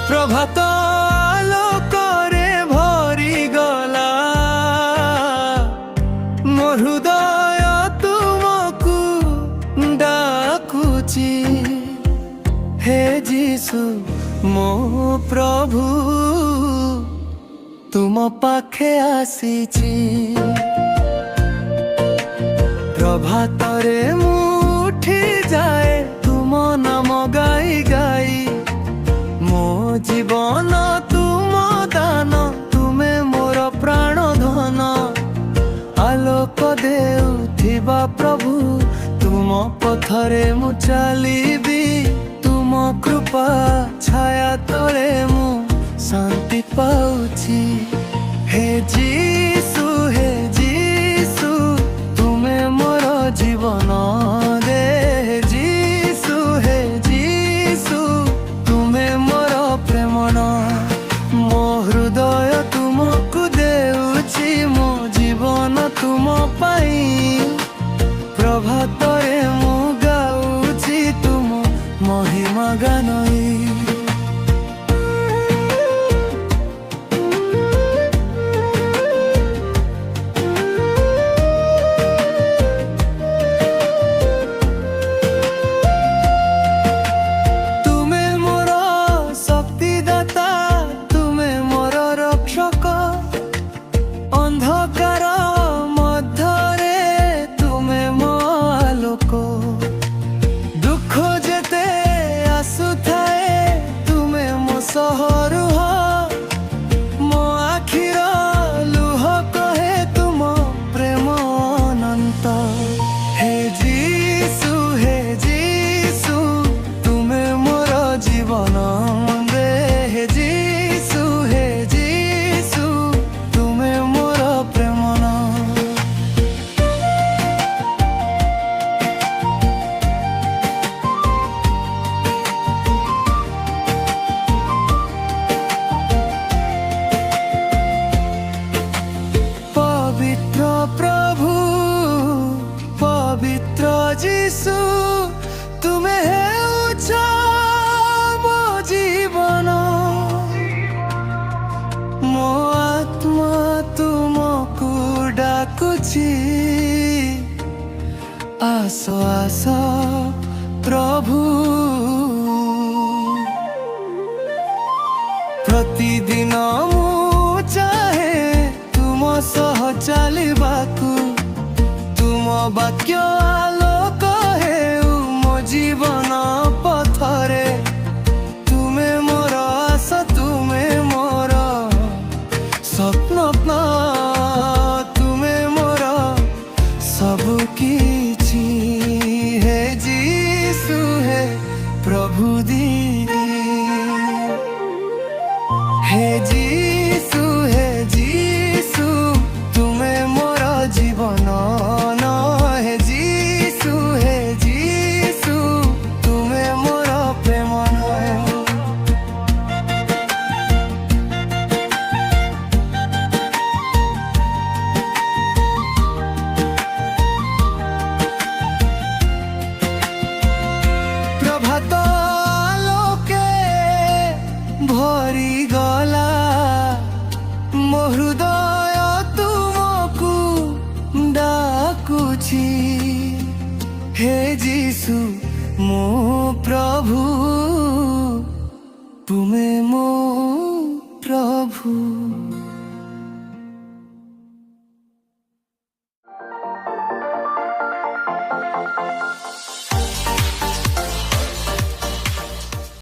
ପ୍ରଭାତ ଆଲୋକରେ ଭରି ଗଲା ମୋ ହୃଦୟ ତୁମକୁ ଡାକୁଛି। ହେ ଯୀଶୁ ମୋ ପ୍ରଭୁ ତୁମ ପାଖେ ଆସିଛି। ପ୍ରଭାତରେ ମୁଁ ଉଠି ଯାଏ ତୁମ ନାମ ଗାଇ ଗାଇ। ମୋ ଜୀବନ ତୁମ ଦାନ, ତୁମେ ମୋର ପ୍ରାଣ ଧନ। ଆଲୋକ ଦେଉଥିବା ପ୍ରଭୁ ତୁମ ପଥରେ ମୁଁ ଚାଲିବି। ତୁମ କୃପା ଛାୟା ତଳେ ମୁଁ ଶାନ୍ତି ପାଉଛି। ହେ ଯୀଶୁ ହେ ଯୀଶୁ ତୁମେ ମୋର ଜୀବନ ଦେ। ଯୀଶୁ ହେ ଯୀଶୁ ତୁମେ ମୋର ପ୍ରେମନ। ମୋ ହୃଦୟ ତୁମକୁ ଦେଉଛି, ମୋ ଜୀବନ ତୁମ ପାଇଁ। ପ୍ରଭାତରେ ମୁଁ ଗାଉଛି ତୁମ ମହିମା ଗାନ। ଅନ୍ଧକାର ମଧ୍ୟରେ ତୁମେ ମୋ ଆଲୋକ। ଦୁଃଖ ଯେତେ ଆସୁଥାଏ ତୁମେ ମୋ ସହ ରୁହ। ମୋ ଆଖିର ଲୁହ କହେ ତୁମ ପ୍ରେମ ଅନନ୍ତ। ହେ ଯୀଶୁ ହେ ଯୀଶୁ ତୁମେ ମୋର ଜୀବନ ଦେ। ହେ ଯୀଶୁ ହେ ଯୀଶୁ ତୁମେ ମୋର ପ୍ରେମନ। ପବିତ୍ର ପ୍ରଭୁ ପବିତ୍ର ଯୀଶୁ ତୁମେ ହେଉଛ ମୋ ଜୀବନ। ମୋ ଆତ୍ମା ତୁମକୁ ଡାକୁଛି। ଆସ ଆସ ପ୍ରଭୁ। ପ୍ରତିଦିନ ମୁଁ ଚାହେଁ ତୁମ ସହ ଚାଲିବାକୁ। ତୁମ ବାକ୍ୟ ଆଲୋକ ହେଉ ମୋ ଜୀବନ ପଥରେ। ତୁମେ ମୋର ଆଶ, ତୁମେ ମୋର ସ୍ୱପ୍ନ। ତୁମେ ମୋର ସବୁ କିଛି। ହେ ଯୀଶୁ ହେ ପ୍ରଭୁ ଦିଦି। ହେ ଯୀଶୁ ହେ ଯୀଶୁ ତୁମେ ମୋର ଜୀବନ। ହେ ଯୀଶୁ ହେ ଯୀଶୁ ତୁମେ ମୋର ପ୍ରେମ। ପ୍ରଭାତ ଆଲୋକେ ଭରି ଗଲା ମୋ ହୃଦୟ ତୁମକୁ ଡାକୁଛି। ହେ ଯୀଶୁ ମୋ ପ୍ରଭୁ ତୁମେ ମୋ